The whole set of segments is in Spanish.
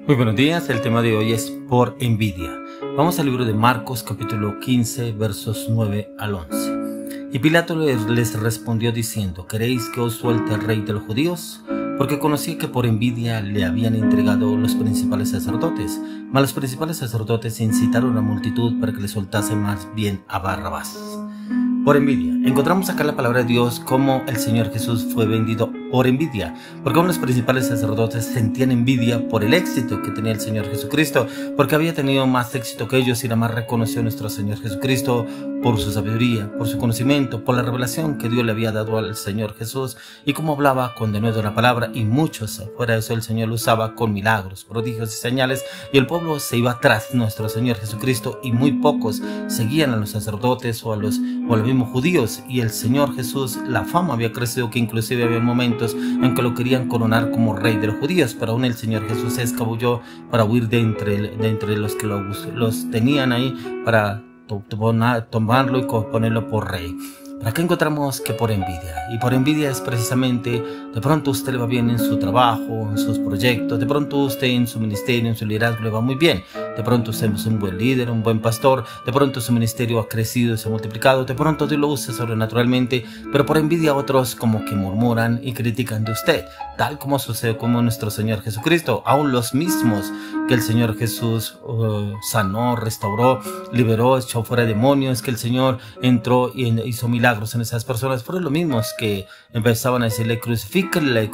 Muy buenos días, el tema de hoy es por envidia. Vamos al libro de Marcos capítulo 15 versos 9 al 11. Y Pilato les respondió diciendo: ¿Queréis que os suelte el rey de los judíos? Porque conocía que por envidia le habían entregado los principales sacerdotes. Mas los principales sacerdotes incitaron a la multitud para que le soltasen más bien a Barrabás. Por envidia. Encontramos acá la palabra de Dios como el Señor Jesús fue vendido por envidia, porque aún los principales sacerdotes sentían envidia por el éxito que tenía el Señor Jesucristo, porque había tenido más éxito que ellos y la más reconoció a nuestro Señor Jesucristo por su sabiduría, por su conocimiento, por la revelación que Dios le había dado al Señor Jesús y cómo hablaba con denuedo la palabra, y muchos fuera de eso el Señor lo usaba con milagros, prodigios y señales, y el pueblo se iba tras nuestro Señor Jesucristo y muy pocos seguían a los sacerdotes o a los mismos judíos, y el Señor Jesús, la fama había crecido que inclusive había momentos en que lo querían coronar como rey de los judíos, pero aún el Señor Jesús se escabulló para huir de entre los que los tenían ahí para tomarlo y ponerlo por rey. Pero acá encontramos que por envidia, y por envidia es precisamente, de pronto usted le va bien en su trabajo, en sus proyectos, de pronto usted en su ministerio, en su liderazgo le va muy bien, de pronto usted es un buen líder, un buen pastor, de pronto su ministerio ha crecido y se ha multiplicado, de pronto Dios lo usa sobrenaturalmente, pero por envidia otros como que murmuran y critican de usted, tal como sucede con nuestro Señor Jesucristo. Aún los mismos que el Señor Jesús sanó, restauró, liberó, echó fuera demonios, que el Señor entró y hizo milagros en esas personas, fueron los mismos que empezaban a decirle crucifíquenle,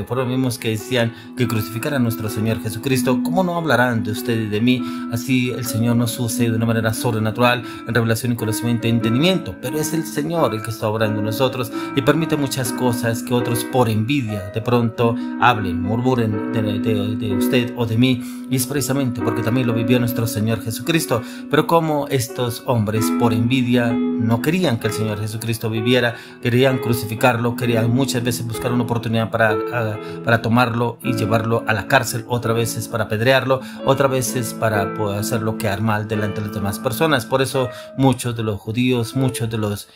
fueron los mismos que decían que crucificaran a nuestro Señor Jesucristo. ¿Cómo no hablarán de usted y de mí? Así el Señor nos use de una manera sobrenatural en revelación y conocimiento y entendimiento, pero es el Señor el que está obrando en nosotros y permite muchas cosas que otros por envidia de pronto hablen, murmuren de usted o de mí, y es precisamente porque también lo vivió nuestro Señor Jesucristo. Pero como estos hombres por envidia no querían que el Señor Jesucristo viviera, querían crucificarlo, querían muchas veces buscar una oportunidad para tomarlo y llevarlo a la cárcel, otras veces para apedrearlo, otras veces para poder hacerlo quedar mal delante de las demás personas. Por eso muchos de los judíos, muchos de los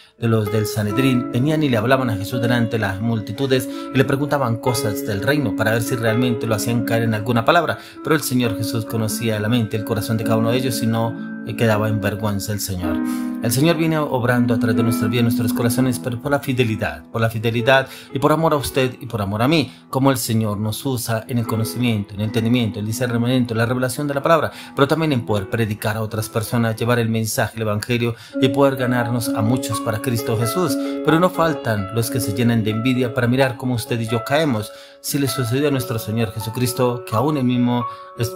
del Sanedrín venían y le hablaban a Jesús delante de las multitudes y le preguntaban cosas del reino para ver si realmente lo hacían caer en alguna palabra, pero el Señor Jesús conocía la mente y el corazón de cada uno de ellos y no quedaba en vergüenza el Señor. El Señor viene obrando a través de nuestra vida, nuestros corazones, pero por la fidelidad y por amor a usted y por amor a mí, como el Señor nos usa en el conocimiento, en el entendimiento, el discernimiento, la revelación de la palabra, pero también en poder predicar a otras personas, llevar el mensaje, el evangelio y poder ganarnos a muchos para Cristo Jesús. Pero no faltan los que se llenan de envidia para mirar cómo usted y yo caemos. Si le sucedió a nuestro Señor Jesucristo, que aún el mismo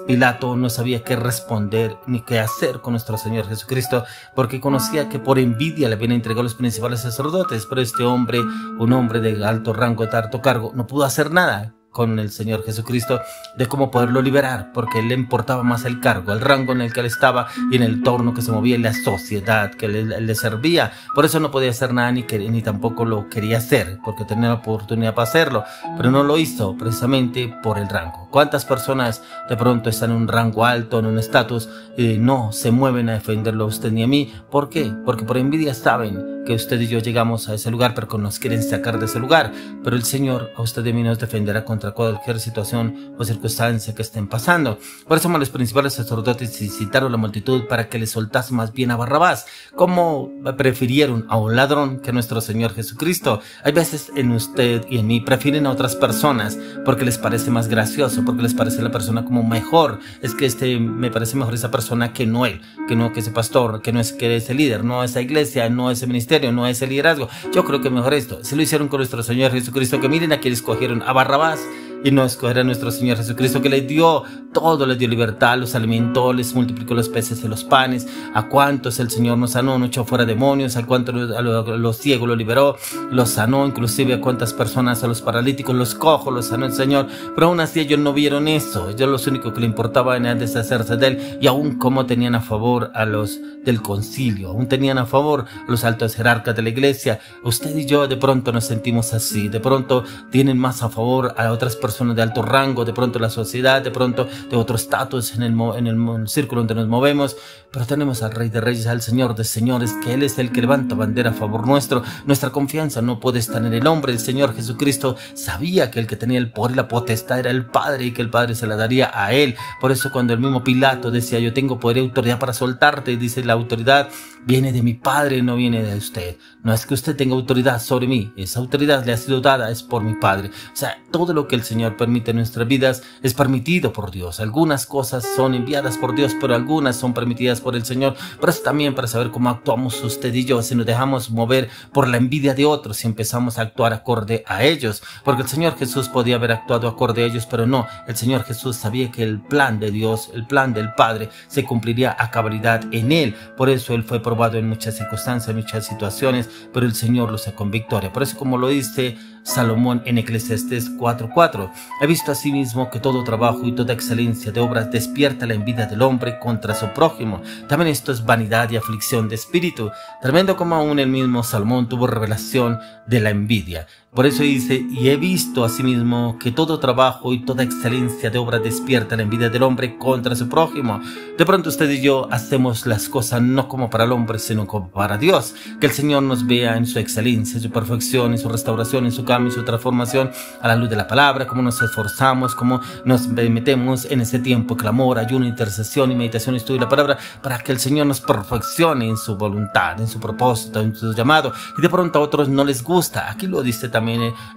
Pilato no sabía qué responder ni qué hacer con nuestro Señor Jesucristo, porque conocía que por envidia le habían entregado los principales sacerdotes, pero este hombre, un hombre de alto rango, de alto cargo, no pudo hacer nada con el Señor Jesucristo de cómo poderlo liberar, porque le importaba más el cargo, el rango en el que él estaba y en el torno que se movía y la sociedad que le servía. Por eso no podía hacer nada ni tampoco lo quería hacer, porque tenía la oportunidad para hacerlo, pero no lo hizo precisamente por el rango. ¿Cuántas personas de pronto están en un rango alto, en un estatus, no se mueven a defenderlo a usted ni a mí? ¿Por qué? Porque por envidia saben que usted y yo llegamos a ese lugar, pero nos quieren sacar de ese lugar. Pero el Señor a usted y a mí nos defenderá contra cualquier situación o circunstancia que estén pasando. Por eso los principales sacerdotes incitaron a la multitud para que le soltase más bien a Barrabás. ¿Cómo prefirieron a un ladrón que a nuestro Señor Jesucristo? Hay veces en usted y en mí prefieren a otras personas porque les parece más gracioso, porque les parece la persona como mejor. Es que me parece mejor esa persona que no él, que ese pastor, que ese líder, no esa iglesia, no ese ministerio, no ese liderazgo. Yo creo que mejor esto. Si lo hicieron con nuestro Señor Jesucristo, que miren a quienes escogieron a Barrabás y no escoger a nuestro Señor Jesucristo, que les dio todo, les dio libertad, los alimentó, les multiplicó los peces y los panes. A cuántos el Señor nos sanó, nos echó fuera demonios, a cuántos a los ciegos los liberó, los sanó, inclusive a cuántas personas, a los paralíticos, los cojos, los sanó el Señor. Pero aún así ellos no vieron eso. Ellos lo único que le importaba era deshacerse de él, y aún como tenían a favor a los del concilio, aún tenían a favor a los altos jerarcas de la iglesia. Usted y yo de pronto nos sentimos así, de pronto tienen más a favor a otras personas personas de alto rango, de pronto la sociedad, de pronto de otro estatus en el círculo donde nos movemos, pero tenemos al Rey de Reyes, al Señor de Señores, que Él es el que levanta bandera a favor nuestro. Nuestra confianza no puede estar en el hombre. El Señor Jesucristo sabía que el que tenía el poder y la potestad era el Padre y que el Padre se la daría a Él. Por eso cuando el mismo Pilato decía, yo tengo poder y autoridad para soltarte, dice, la autoridad viene de mi Padre, no viene de usted. No es que usted tenga autoridad sobre mí, esa autoridad le ha sido dada, es por mi Padre. O sea, todo lo que el Señor permite en nuestras vidas es permitido por Dios. Algunas cosas son enviadas por Dios, pero algunas son permitidas por el Señor. Pero es también para saber cómo actuamos usted y yo, si nos dejamos mover por la envidia de otros, si empezamos a actuar acorde a ellos. Porque el Señor Jesús podía haber actuado acorde a ellos, pero no. El Señor Jesús sabía que el plan de Dios, el plan del Padre, se cumpliría a cabalidad en Él. Por eso Él fue probado en muchas circunstancias, en muchas situaciones, pero el Señor lo sacó en victoria. Por eso, como lo dice Salomón en Eclesiastés 4:4, he visto asimismo que todo trabajo y toda excelencia de obras despierta la envidia del hombre contra su prójimo. También esto es vanidad y aflicción de espíritu. Tremendo como aún el mismo Salomón tuvo revelación de la envidia. Por eso dice, y he visto asimismo que todo trabajo y toda excelencia de obra despierta la envidia del hombre contra su prójimo. De pronto usted y yo hacemos las cosas no como para el hombre, sino como para Dios. Que el Señor nos vea en su excelencia, en su perfección, en su restauración, en su cambio, en su transformación a la luz de la palabra, cómo nos esforzamos, cómo nos metemos en ese tiempo, clamor, ayuno, intercesión y meditación, estudio de la palabra, para que el Señor nos perfeccione en su voluntad, en su propósito, en su llamado. Y de pronto a otros no les gusta. Aquí lo dice también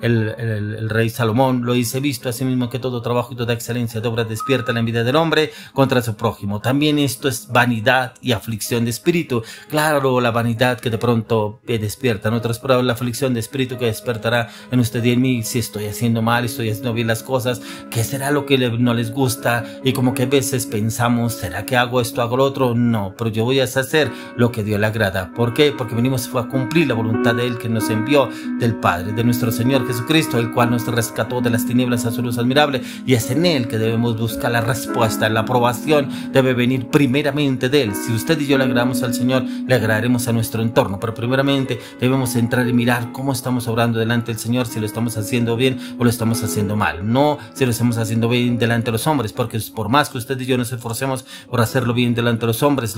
el rey Salomón, lo dice, visto así mismo que todo trabajo y toda excelencia de obras despierta la envidia del hombre contra su prójimo. También esto es vanidad y aflicción de espíritu. Claro, la vanidad que de pronto despierta en otros, pero la aflicción de espíritu que despertará en usted y en mí, si estoy haciendo mal, estoy haciendo bien las cosas, ¿qué será lo que no les gusta? Y como que a veces pensamos, ¿será que hago esto, hago lo otro? No, pero yo voy a hacer lo que Dios le agrada. ¿Por qué? Porque venimos a cumplir la voluntad de Él que nos envió, del Padre, de nuestro Señor Jesucristo, el cual nos rescató de las tinieblas a su luz admirable, y es en Él que debemos buscar la respuesta. La aprobación debe venir primeramente de Él. Si usted y yo le agradamos al Señor, le agradaremos a nuestro entorno, pero primeramente debemos entrar y mirar cómo estamos obrando delante del Señor, si lo estamos haciendo bien o lo estamos haciendo mal. No si lo estamos haciendo bien delante de los hombres, porque por más que usted y yo nos esforcemos por hacerlo bien delante de los hombres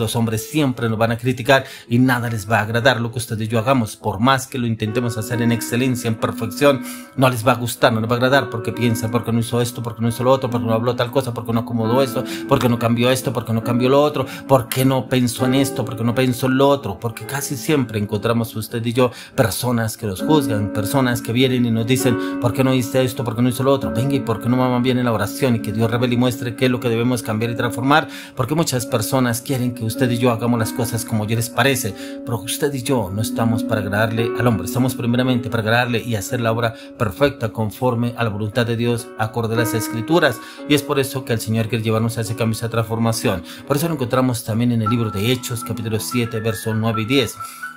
siempre nos van a criticar y nada les va a agradar lo que usted y yo hagamos. Por más que lo intentemos hacer en excelencia, en perfección, no les va a gustar, no les va a agradar, porque piensan, porque no hizo esto, porque no hizo lo otro, porque no habló tal cosa, porque no acomodó esto, porque no cambió esto, porque no cambió lo otro, porque no pensó en esto, porque no pensó en lo otro. Porque casi siempre encontramos usted y yo personas que nos juzgan, personas que vienen y nos dicen, ¿por qué no hice esto, por qué no hizo lo otro? Venga, ¿y por qué no vamos bien en la oración? Y que Dios revele y muestre qué es lo que debemos cambiar y transformar, porque muchas personas quieren que usted y yo hagamos las cosas como ya les parece, pero usted y yo no estamos para agradarle al hombre, estamos primeramente para agradarle y hacer la obra perfecta conforme a la voluntad de Dios, acorde a las Escrituras. Y es por eso que el Señor quiere llevarnos a ese cambio, a esa transformación. Por eso lo encontramos también en el libro de Hechos, capítulo 7, versos 9 y 10.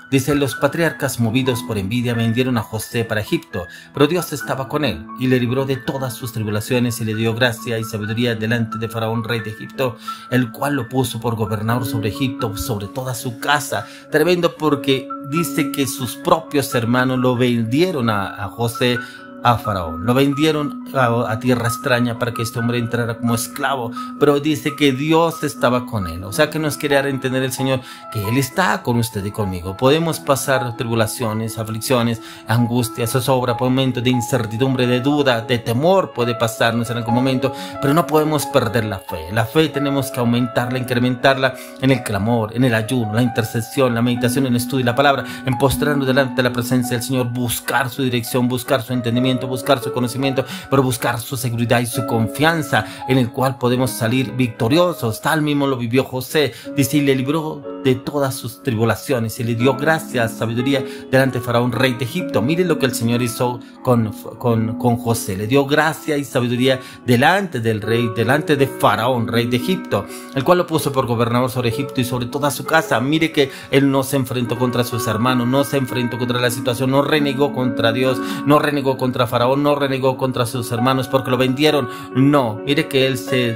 Dice, los patriarcas movidos por envidia vendieron a José para Egipto, pero Dios estaba con él y le libró de todas sus tribulaciones y le dio gracia y sabiduría delante de Faraón, rey de Egipto, el cual lo puso por gobernador sobre Egipto, sobre toda su casa. Tremendo, porque dice que sus propios hermanos lo vendieron a José, a Faraón, lo vendieron a tierra extraña para que este hombre entrara como esclavo, pero dice que Dios estaba con él. O sea que nos quiere dar a entender el Señor que Él está con usted y conmigo. Podemos pasar tribulaciones, aflicciones, angustias, zozobra, momentos de incertidumbre, de duda, de temor puede pasarnos en algún momento, pero no podemos perder la fe. La fe tenemos que aumentarla, incrementarla en el clamor, en el ayuno, la intercesión, la meditación, el estudio y la palabra, en postrarnos delante de la presencia del Señor, buscar su dirección, buscar su entendimiento, buscar su conocimiento, pero buscar su seguridad y su confianza, en el cual podemos salir victoriosos. Tal mismo lo vivió José. Dice, y le libró de todas sus tribulaciones y le dio gracias, sabiduría delante de Faraón, rey de Egipto. Miren lo que el Señor hizo con José. Le dio gracia y sabiduría delante del rey, delante de Faraón, rey de Egipto, el cual lo puso por gobernador sobre Egipto y sobre toda su casa. Mire que él no se enfrentó contra sus hermanos, no se enfrentó contra la situación, no renegó contra Dios, no renegó contra contra Faraón, no renegó contra sus hermanos porque lo vendieron. No, mire que él se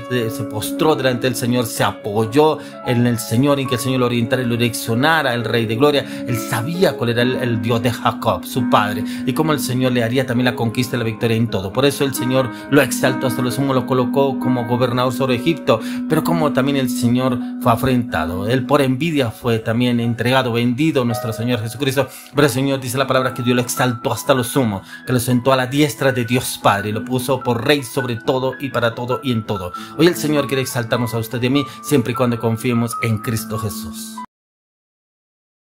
postró delante del Señor, se apoyó en el Señor, y que el Señor lo orientara y lo direccionara, el Rey de Gloria. Él sabía cuál era el Dios de Jacob, su padre, y cómo el Señor le haría también la conquista y la victoria en todo. Por eso el Señor lo exaltó hasta lo sumo, lo colocó como gobernador sobre Egipto, pero como también el Señor fue afrentado. Él por envidia fue también entregado, vendido, nuestro Señor Jesucristo. Pero el Señor dice la palabra que Dios lo exaltó hasta lo sumo, que lo sentó a la diestra de Dios Padre y lo puso por rey sobre todo y para todo y en todo. Hoy el Señor quiere exaltarnos a usted y a mí, siempre y cuando confiemos en Cristo Jesús.